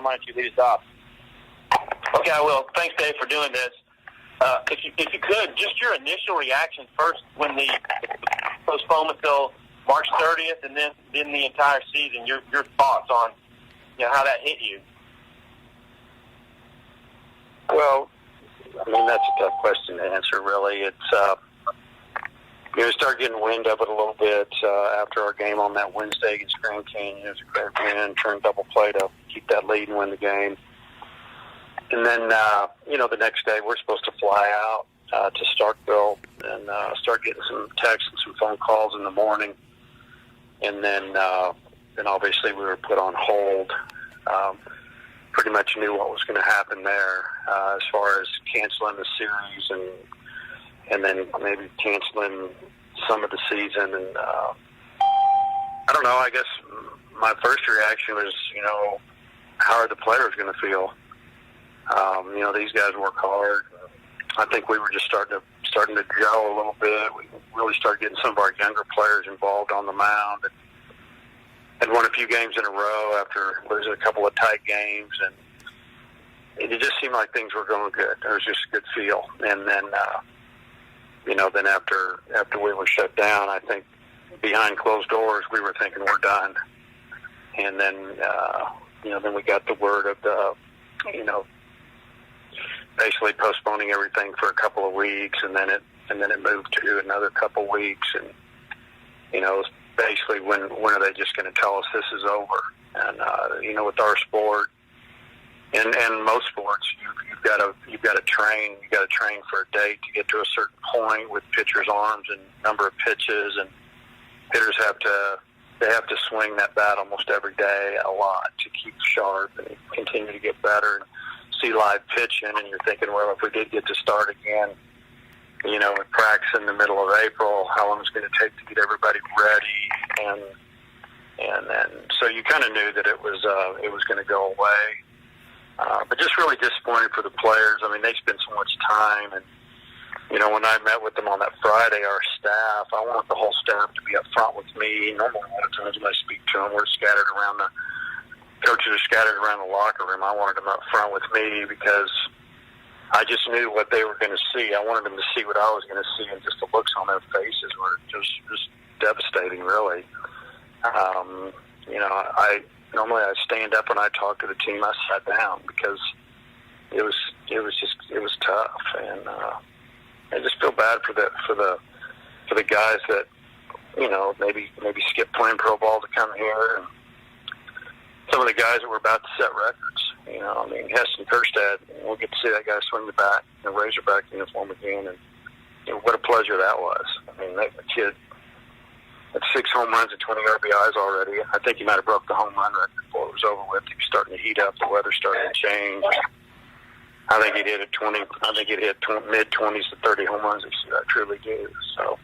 why don't you lead us off? Okay, I will. Thanks, Dave, for doing this. If you could, just your initial reaction first when the postponement till March 30th, and then the entire season. Your thoughts on how that hit you. Well, I mean, that's a tough question to answer, really. It's start getting wind of it a little bit after our game on that Wednesday against Grand Canyon. It was a great win, turned double play to keep that lead and win the game. And then, the next day we're supposed to fly out to Starkville and start getting some texts and some phone calls in the morning. And then obviously we were put on hold. Pretty much knew what was going to happen there as far as canceling the series and then maybe canceling some of the season. And I don't know, I guess my first reaction was, how are the players going to feel? These guys work hard. I think we were just starting to gel a little bit. We really started getting some of our younger players involved on the mound and won a few games in a row after losing a couple of tight games. And it just seemed like things were going good. There was just a good feel. And then, then after we were shut down, I think behind closed doors, we were thinking we're done. And then, then we got the word of basically postponing everything for a couple of weeks, and then it moved to another couple of weeks, and basically when are they just going to tell us this is over? And with our sport and most sports, you've got to train. You got to train for a date to get to a certain point with pitchers' arms and number of pitches, and hitters have to swing that bat almost every day a lot to keep sharp and continue to get better. And see live pitching, and you're thinking, well, if we did get to start again, with practice in the middle of April, how long is it going to take to get everybody ready? And then so you kind of knew that it was going to go away, but just really disappointed for the players. I mean, they spend so much time, and when I met with them on that Friday, our staff, I want the whole staff to be up front with me. Normally, a lot of times when I speak to them, we're scattered around coaches are scattered around the locker room. I wanted them up front with me because I just knew what they were going to see. I wanted them to see what I was going to see, and just the looks on their faces were just devastating, really. I normally I stand up when I talk to the team. I sat down because it was tough, and I just feel bad for the guys that maybe skip playing pro ball to come here, and some of the guys that were about to set records. Heston Kerstad, we'll get to see that guy swing the bat in a Razorback uniform again, and what a pleasure that was. I mean, that kid had 6 home runs and 20 RBIs already. I think he might have broke the home run record before it was over with. He was starting to heat up. The weather started to change. I think he'd hit mid-20s to 30 home runs. I truly do. So,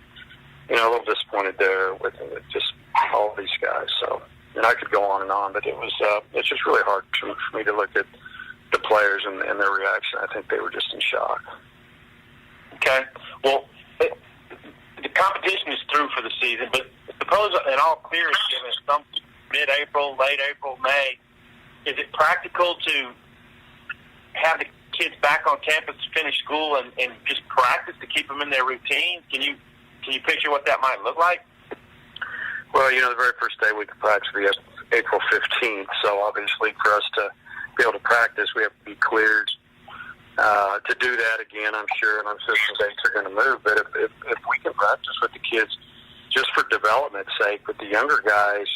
a little disappointed there with just all these guys. So. And I could go on, but it's just really hard for me to look at the players and their reaction. I think they were just in shock. Okay. Well, the competition is through for the season, but suppose an all clear is given some mid-April, late April, May. Is it practical to have the kids back on campus to finish school and just practice to keep them in their routine? Can you picture what that might look like? Well, the very first day we could practice was April 15th, so obviously for us to be able to practice, we have to be cleared to do that again, I'm sure, and I'm sure some dates are going to move. But if we can practice with the kids just for development's sake, with the younger guys,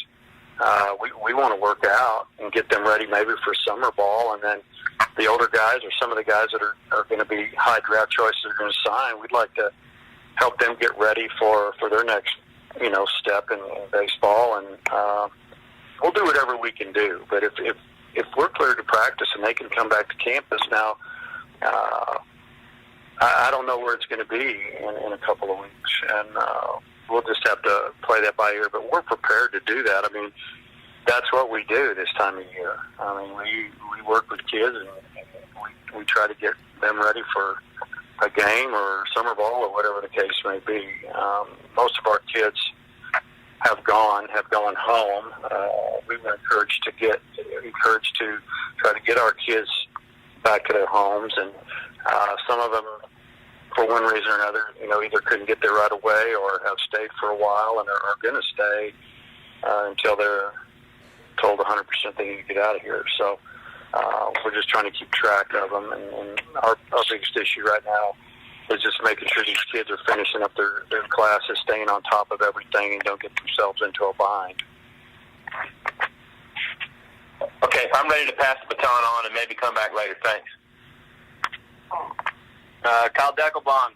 we want to work out and get them ready maybe for summer ball, and then the older guys or some of the guys that are going to be high draft choices are going to sign, we'd like to help them get ready for their next step in baseball, and we'll do whatever we can do. But if we're cleared to practice and they can come back to campus now, I don't know where it's going to be in a couple of weeks, and we'll just have to play that by ear. But we're prepared to do that. I mean, that's what we do this time of year. I mean, we work with kids, and we try to get them ready for a game or summer ball or whatever the case may be. Most of our kids have gone home. We were encouraged to try get our kids back to their homes, and some of them, for one reason or another, either couldn't get there right away or have stayed for a while and are going to stay until they're told 100% they need to get out of here. So we're just trying to keep track of them, and our biggest issue right now is just making sure these kids are finishing up their classes, staying on top of everything, and don't get themselves into a bind. Okay, I'm ready to pass the baton on and maybe come back later. Thanks. Kyle Deckelbaum.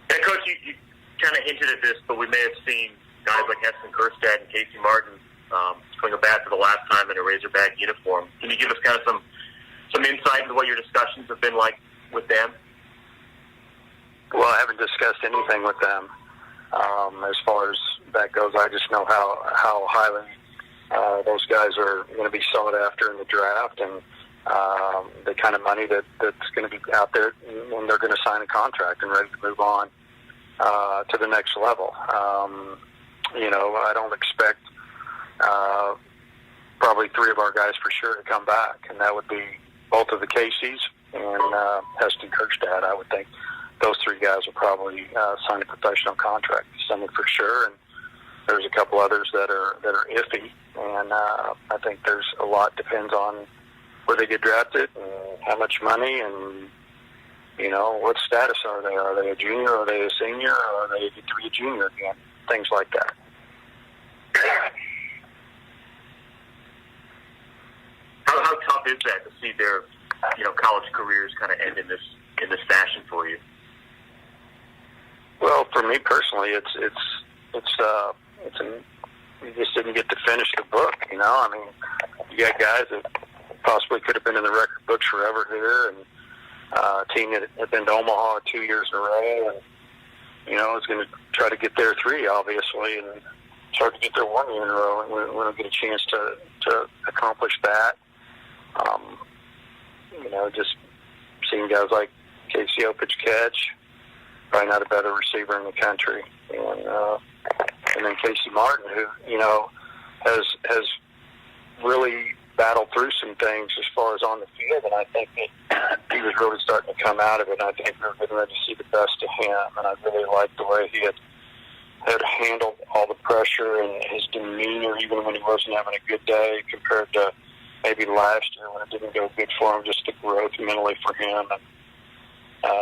Yeah, Coach, you kind of hinted at this, but we may have seen guys like Heston Kerstad and Casey Martin swing a bat for the last time in a Razorback uniform. Can you give us kind of some insight into what your discussions have been like with them? Well, I haven't discussed anything with them as far as that goes. I just know how highly those guys are going to be sought after in the draft, and the kind of money that's going to be out there when they're going to sign a contract and ready to move on to the next level. I don't expect probably 3 of our guys for sure to come back, and that would be both of the Caseys and Heston Kerstad. I would think those 3 guys will probably sign a professional contract, someone for sure, and there's a couple others that are iffy, and I think there's a lot depends on where they get drafted and how much money and what status are they? Are they a junior? Are they a senior? Or are they get to be a junior again? Things like that. How tough is that to see their college careers kind of end in this fashion for you? Well, for me personally, you just didn't get to finish the book. I mean, you got guys that possibly could have been in the record books forever here, and a team that had been to Omaha 2 years in a row, and is going to try to get there 3, obviously, and it's hard to get there 1 year in a row, and we don't get a chance to accomplish that. Just seeing guys like Casey Opich-Ketch, probably not a better receiver in the country, and then Casey Martin, who has really battled through some things as far as on the field, and I think that he was really starting to come out of it, and I think we were getting ready to see the best of him, and I really liked the way he had handled all the pressure and his demeanor, even when he wasn't having a good day, compared to maybe last year when it didn't go good for him, just the growth mentally for him and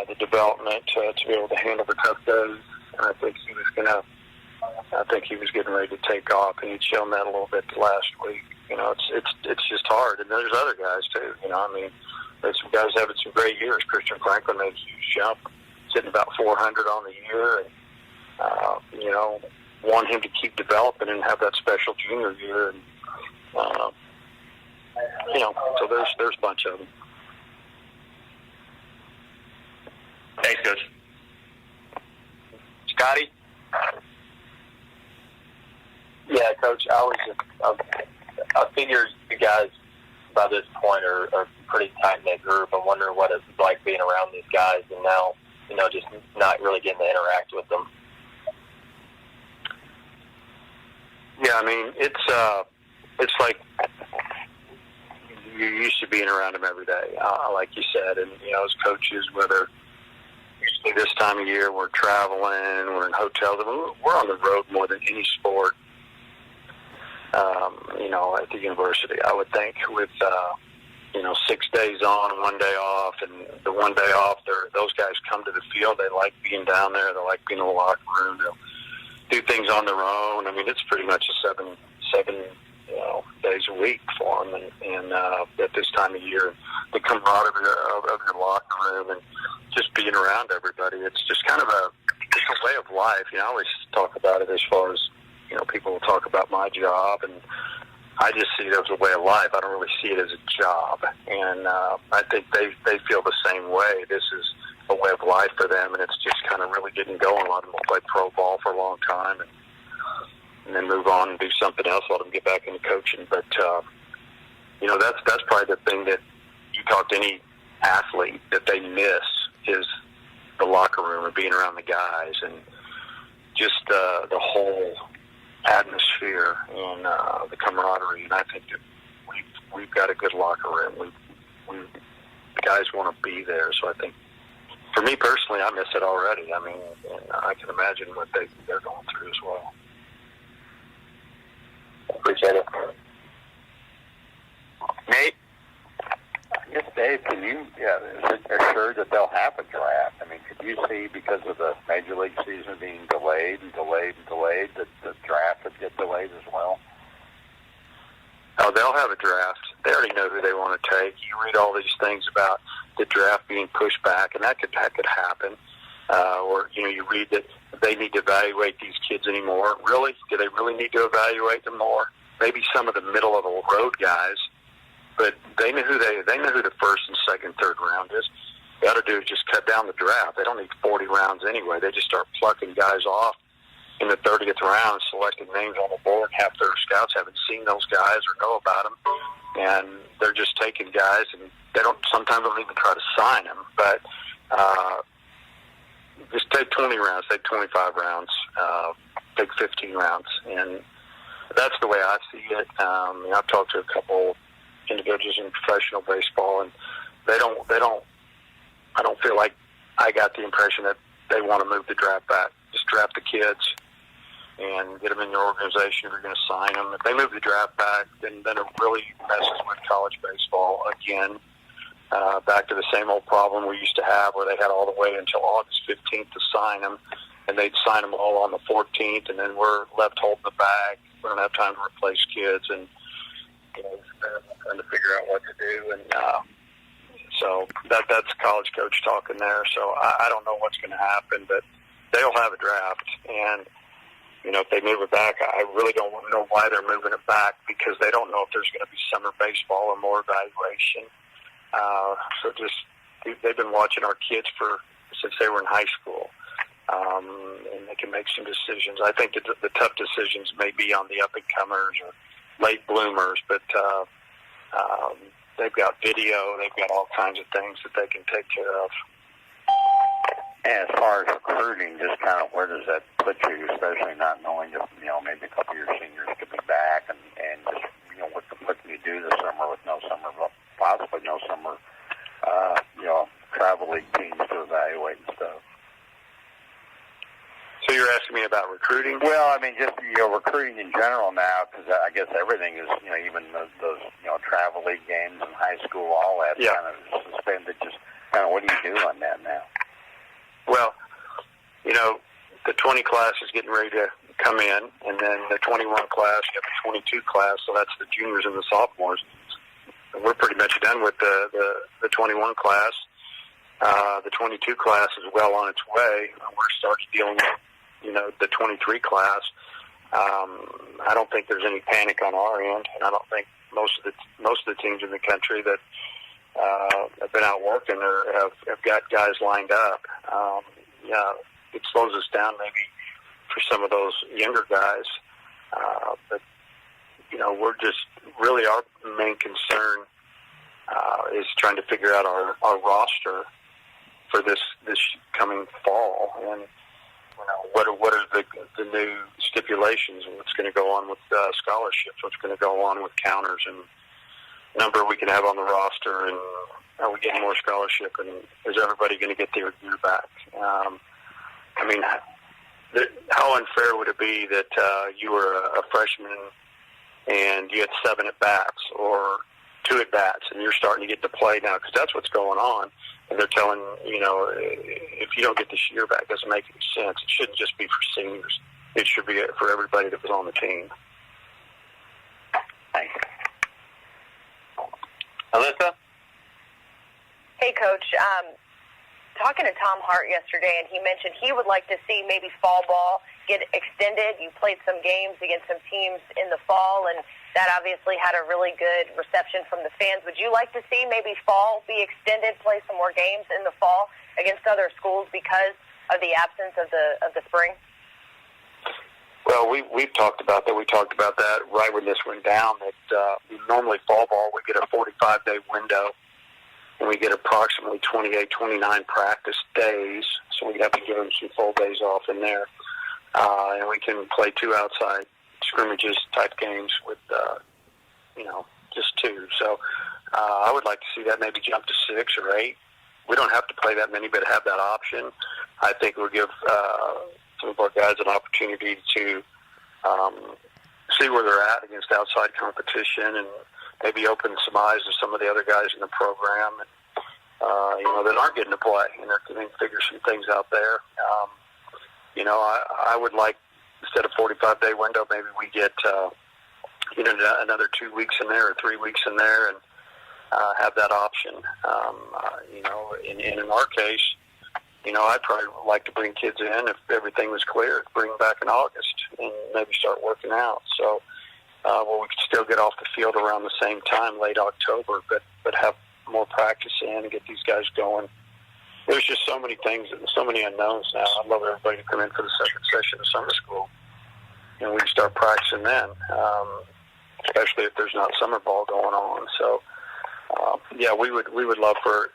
the development to be able to handle the tough days. And I think he was getting ready to take off, and he'd shown that a little bit last week. It's just hard, and there's other guys too. There's some guys having some great years. Christian Franklin made a huge jump, sitting about 400 on the year, and want him to keep developing and have that special junior year, and so there's a bunch of them. Thanks, Coach. Scotty? Yeah, Coach, I figure you guys by this point are a pretty tight-knit group. I'm wondering what it's like being around these guys and now, just not really getting to interact with them. Yeah, I mean, it's like you're used to being around them every day, like you said, and, as coaches, whether usually this time of year we're traveling, we're in hotels, I mean, we're on the road more than any sport, at the university, I would think, with, 6 days on, 1 day off, and the 1 day off, those guys come to the field, they like being down there, they like being in the locker room, they'll do things on their own. I mean, it's pretty much a seven days a week for them, and at this time of year, the camaraderie of your locker room and just being around everybody, it's just kind of a way of life. I always talk about it as far as, people will talk about my job, and I just see it as a way of life. I don't really see it as a job, and I think they feel the same way. This is a way of life for them, and it's just kind of really getting going. A lot of them will play pro ball for a long time and then move on and do something else, let them get back into coaching. But, that's probably the thing that you talk to any athlete that they miss is the locker room and being around the guys and just the whole atmosphere and the camaraderie, and I think that we've got a good locker room. The guys want to be there, so I think, for me personally, I miss it already. I mean, and I can imagine what they're going through as well. Appreciate it. Nate? I guess, Dave, is it assured that they'll have a draft? I mean, could you see, because of the Major League season being delayed, that the draft would get delayed as well? Oh, they'll have a draft. They already know who they want to take. You read all these things about the draft being pushed back, and that could happen. Or, you read that they need to evaluate these kids anymore. Really? Do they really need to evaluate them more? Maybe some of the middle of the road guys, but they know who the first and second, third round is. They ought to do is just cut down the draft. They don't need 40 rounds anyway. They just start plucking guys off in the 30th round, selecting names on the board. Half their scouts haven't seen those guys or know about them, and they're just taking guys, and sometimes don't even try to sign them. But just take 20 rounds, take 25 rounds, take 15 rounds, and that's the way I see it. I've talked to a couple individuals in professional baseball, and I don't feel like I got the impression that they want to move the draft back. Just draft the kids and get them in your organization if you're going to sign them. If they move the draft back, then it really messes with college baseball again. Back to the same old problem we used to have, where they had all the way until August 15th to sign them, and they'd sign them all on the 14th, and then we're left holding the bag. We don't have time to replace kids, and trying to figure out what to do. And so that's college coach talking there. So I don't know what's going to happen, but they'll have a draft, and if they move it back, I really don't know why they're moving it back, because they don't know if there's going to be summer baseball or more evaluation. So they've been watching our kids since they were in high school, and they can make some decisions. I think that the tough decisions may be on the up-and-comers or late bloomers, but they've got video, they've got all kinds of things that they can take care of. And as far as recruiting, just kind of where does that put you, especially not knowing if, maybe a couple of your seniors could be back, and just, what can you do this summer with possibly no summer, travel league teams to evaluate and stuff? So you're asking me about recruiting? Well, I mean, just, recruiting in general now, because I guess everything is, even those travel league games in high school, all that kind of suspended. Just kind of what do you do on that now? Well, the 20 class is getting ready to come in, and then the 21 class, you have the 22 class, so that's the juniors and the sophomores. And we're pretty much done with the 21 class. The 22 class is well on its way. We're starting dealing with, the 23 class. I don't think there's any panic on our end, and I don't think most of the teams in the country that have been out working or have got guys lined up. It slows us down maybe for some of those younger guys, but we're just really, our main concern is trying to figure out our roster for this coming fall, and what are the new stipulations, and what's going to go on with scholarships, what's going to go on with counters, and number we can have on the roster, and are we getting more scholarship, and is everybody going to get their gear back? How unfair would it be that you were a freshman and you had 7 at-bats or 2 at-bats, and you're starting to get to play now, because that's what's going on, and they're telling, if you don't get this year back, it doesn't make any sense. It shouldn't just be for seniors. It should be for everybody that was on the team. Thank you. Alyssa? Hey, Coach. Talking to Tom Hart yesterday, and he mentioned he would like to see maybe fall ball get extended. You played some games against some teams in the fall, and that obviously had a really good reception from the fans. Would you like to see maybe fall be extended, play some more games in the fall against other schools because of the absence of the spring? Well, we've talked about that. We talked about that right when this went down, that normally fall ball, we get a 45-day window, and we get approximately 28, 29 practice days, so we have to give them some full days off in there. And we can play 2 outside scrimmages type games with, just 2. So I would like to see that maybe jump to 6 or 8. We don't have to play that many, but have that option. I think it will give some of our guys an opportunity to see where they're at against outside competition and maybe open some eyes to some of the other guys in the program and, that aren't getting to play, and they're going to figure some things out there. I would like, instead of 45-day window, maybe we get another 2 weeks in there or 3 weeks in there and have that option. In our case, I'd probably like to bring kids in if everything was clear, bring them back in August and maybe start working out. So, we could still get off the field around the same time, late October, but have more practice in and get these guys going. There's just so many things, so many unknowns now. I'd love everybody to come in for the second session of summer school, and we can start practicing then, especially if there's not summer ball going on. So, we would love to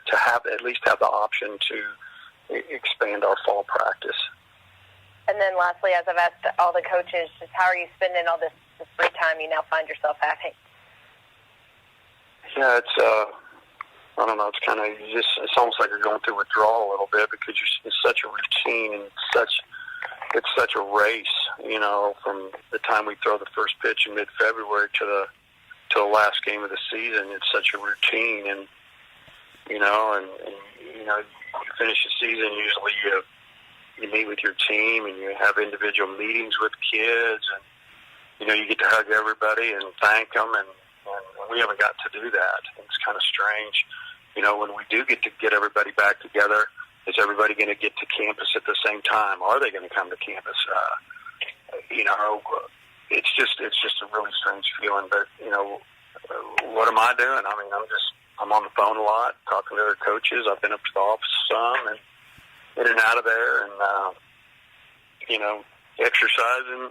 at least have the option to expand our fall practice. And then lastly, as I've asked all the coaches, just how are you spending all this free time you now find yourself having? Yeah, it's I don't know. It's kind of it's almost like you're going through withdrawal a little bit because it's such a routine and it's such a race. From the time we throw the first pitch in mid-February to the last game of the season, it's such a routine. And you finish the season. Usually, you meet with your team and you have individual meetings with kids, and you get to hug everybody and thank them. And we haven't got to do that. It's kind of strange. When we do get to get everybody back together, is everybody going to get to campus at the same time? Are they going to come to campus? It's just a really strange feeling. But what am I doing? I mean, I'm on the phone a lot, talking to other coaches. I've been up to the office some and in and out of there, and exercising,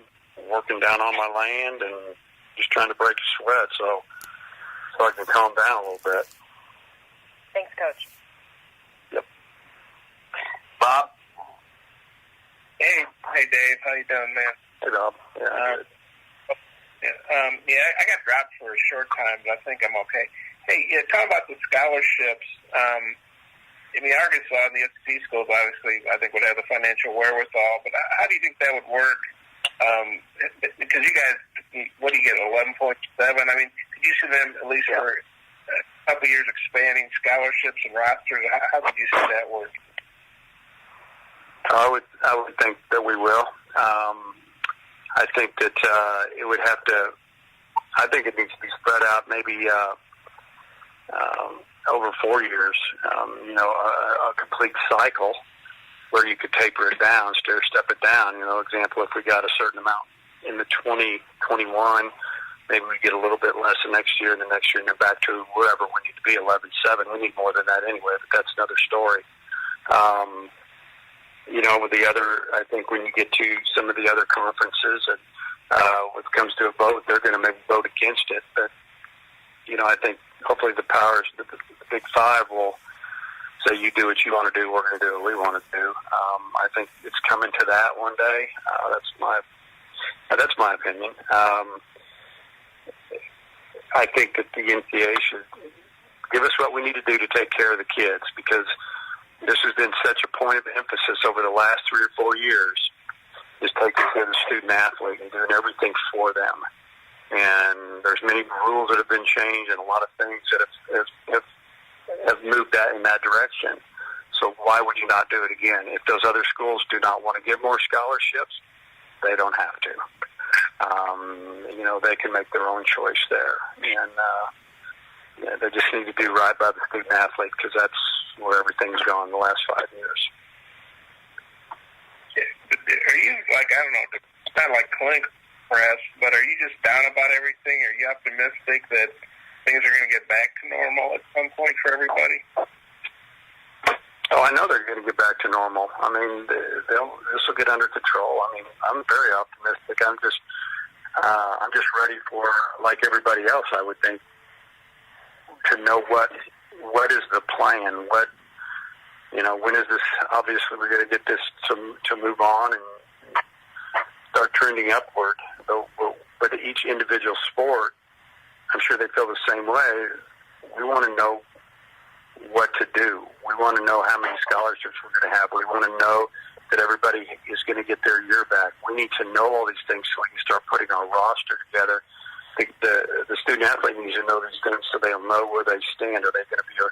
working down on my land, and just trying to break a sweat so I can calm down a little bit. Thanks, Coach. Yep. Bob? Hey, Dave. How you doing, man? Hey, Bob. Yeah, good. I got dropped for a short time, but I think I'm okay. Hey, talking about the scholarships, Arkansas and the SEC schools, obviously, I think would have the financial wherewithal, but how do you think that would work? Because you guys, what do you get, 11.7? I mean, could you see them at least for a couple of years expanding scholarships and rosters? How would you see that work? I would think that we will. I think that it would have to. I think it needs to be spread out, maybe over 4 years. A complete cycle where you could taper it down, stair-step it down. Example, if we got a certain amount in the 2021, maybe we get a little bit less the next year, and the next year, and then back to wherever we need to be, 11.7. We need more than that anyway, but that's another story. With the other, I think when you get to some of the other conferences, and when it comes to a vote, they're going to maybe vote against it. But, I think hopefully the powers, the Big Five will say, you do what you want to do, we're going to do what we want to do. I think it's coming to that one day. That's my opinion. I think that the NCAA should give us what we need to do to take care of the kids, because this has been such a point of emphasis over the last 3 or 4 years, is taking care of the student athlete and doing everything for them. And there's many rules that have been changed and a lot of things that have moved that in that direction. So why would you not do it again? If those other schools do not want to give more scholarships, they don't have to. They can make their own choice there. And they just need to do right by the student athlete, because that's where everything's gone the last 5 years. Are you, I don't know, it's not like clinic press, but are you just down about everything? Are you optimistic that things are going to get back to normal at some point for everybody? Oh, I know they're going to get back to normal. I mean, this will get under control. I mean, I'm very optimistic. I'm just ready for, like everybody else, I would think, to know what is the plan. When is this? Obviously, we're going to get this to move on and start trending upward. with each individual sport, I'm sure they feel the same way. We want to know what to do. We want to know how many scholarships we're going to have. We want to know that everybody is going to get their year back. We need to know all these things so we can start putting our roster together. The student athlete needs to know these things so they'll know where they stand. Are they going to be a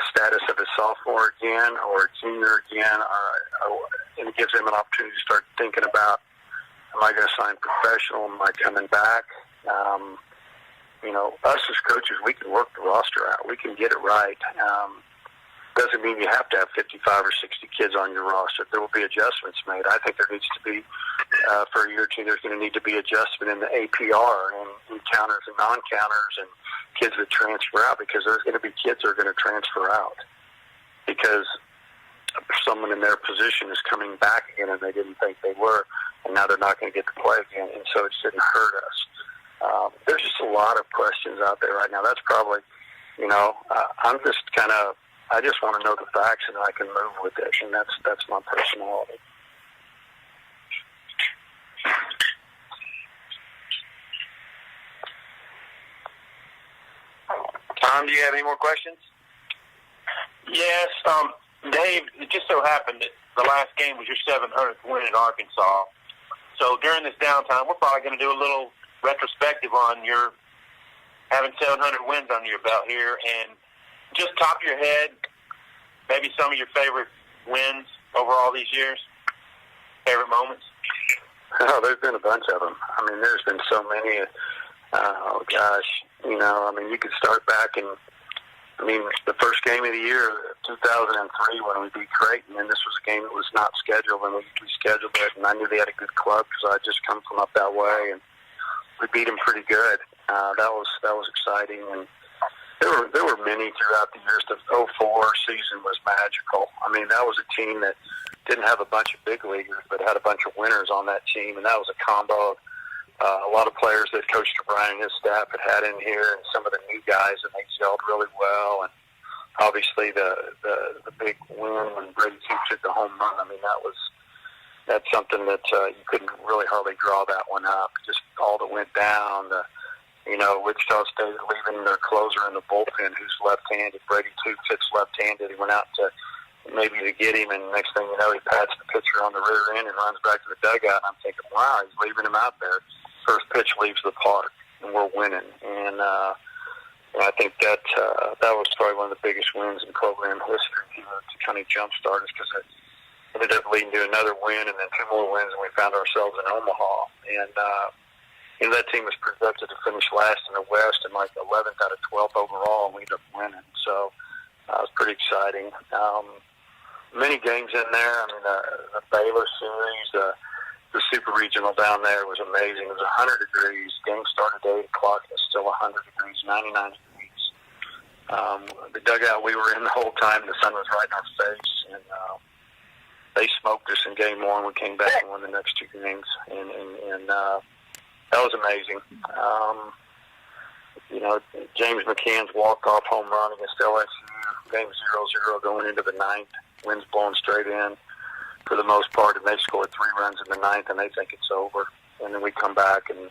status of a sophomore again or a junior again? And it gives them an opportunity to start thinking about, am I going to sign professional? Am I coming back? Us as coaches, we can work the roster out. We can get it right. Doesn't mean you have to have 55 or 60 kids on your roster. There will be adjustments made. I think there needs to be, for a year or two, there's going to need to be adjustment in the APR and counters and non-counters and kids that transfer out, because there's going to be kids that are going to transfer out because someone in their position is coming back again and they didn't think they were, and now they're not going to get to play again, and so it shouldn't hurt us. There's just a lot of questions out there right now. That's probably, I'm just I just want to know the facts and I can move with it, and that's my personality. Tom, do you have any more questions? Yes, Dave, it just so happened that the last game was your 700th win at Arkansas. So during this downtime, we're probably going to do a little retrospective on your having 700 wins under your belt here, and just top of your head, maybe some of your favorite wins over all these years, favorite moments. Oh, there's been a bunch of them. I mean, there's been so many. Oh gosh, you could start back in. The first game of the year, 2003, when we beat Creighton, and this was a game that was not scheduled, and we scheduled it, and I knew they had a good club because I'd just come from up that way, and we beat them pretty good. That was exciting, and there were many throughout the years. The 2004 season was magical. That was a team that didn't have a bunch of big leaguers, but had a bunch of winners on that team, and that was a combo of a lot of players that Coach O'Brien and his staff had in here, and some of the new guys, and they gelled really well. And obviously the big win when Brady Coops hit the home run. That's something that you couldn't really hardly draw that one up. Just all that went down. Wichita State leaving their closer in the bullpen, who's left-handed. Brady Coops hits left-handed. He went out to get him, and next thing you know, he pats the pitcher on the rear end and runs back to the dugout. And I'm thinking, wow, he's leaving him out there. First pitch leaves the park, and we're winning. And I think that was probably one of the biggest wins in program history to kind of jumpstart us, because it ended up leading to another win and then two more wins, and we found ourselves in Omaha. And that team was projected to finish last in the West and like 11th out of 12th overall, and we ended up winning. So it was pretty exciting. Many games in there. The Baylor series, the Super Regional down there was amazing. It was 100 degrees. Game started at 8 o'clock. It was still 100 degrees, 99 degrees. The dugout we were in the whole time, the sun was right in our face, and they smoked us in game one. We came back and won the next two games, and that was amazing. James McCann's walk-off home run against LSU, game 0-0 going into the ninth. Wind's blowing straight in for the most part, and they scored 3 runs in the ninth, and they think it's over. And then we come back, and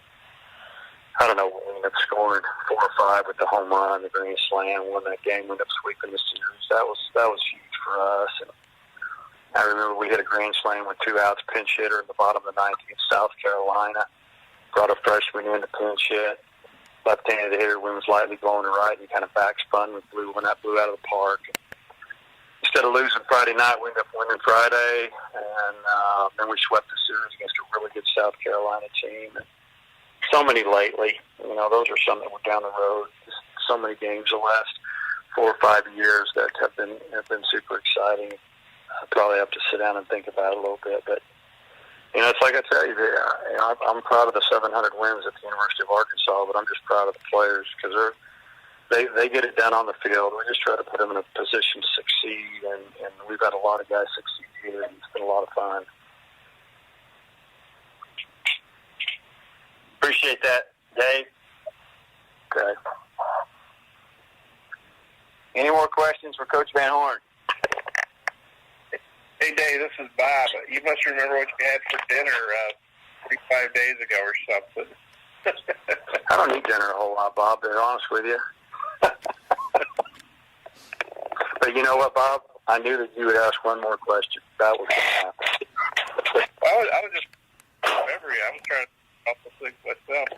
I don't know, we ended up scoring 4 or 5 with the home run, the grand slam, won that game, ended up sweeping the series. That was huge for us. And I remember we hit a grand slam with 2 outs, pinch hitter in the bottom of the ninth against South Carolina. Brought a freshman in to pinch hit. Left-handed hitter, wind was lightly blowing to right, and he kind of backspun with blue when that blew out of the park. Instead of losing Friday night, we ended up winning Friday, and then we swept the series against a really good South Carolina team. And so many lately. Those are some that were down the road. Just so many games the last 4 or 5 years that have been super exciting. I probably have to sit down and think about it a little bit, but it's like I tell you, I'm proud of the 700 wins at the University of Arkansas, but I'm just proud of the players because they get it done on the field. We just try to put them in a position to succeed, and we've had a lot of guys succeed here, and it's been a lot of fun. Appreciate that, Dave. Okay. Any more questions for Coach Van Horn? Hey, Dave, this is Bob. You must remember what you had for dinner 45 days ago or something. I don't eat dinner a whole lot, Bob, to be honest with you. But you know what, Bob? I knew that you would ask one more question. That was going to happen. I was just memory. I was trying to also think myself,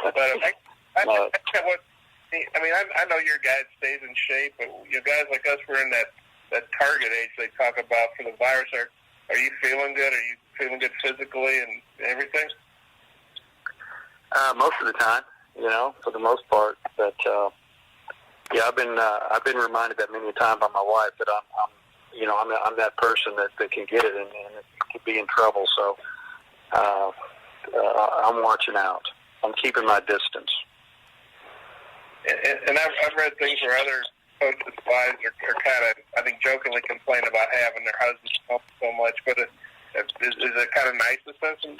But I know your guy stays in shape, but guys like us, we're in that target age they talk about for the virus. Are you feeling good? Are you feeling good physically and everything? Most of the time, for the most part. But I've been reminded that many times by my wife that I'm that person that can get it and could be in trouble. So I'm watching out. I'm keeping my distance. And I've read things where other coaches' wives are kind of, I think, jokingly complain about having their husbands home so much. But is it kind of nice to spend some?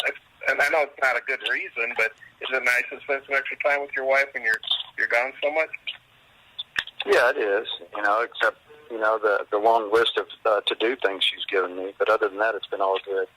And I know it's not a good reason, but is it nice to spend some extra time with your wife when you're gone so much? Yeah, it is. Except the long list of to-do things she's given me. But other than that, it's been all good.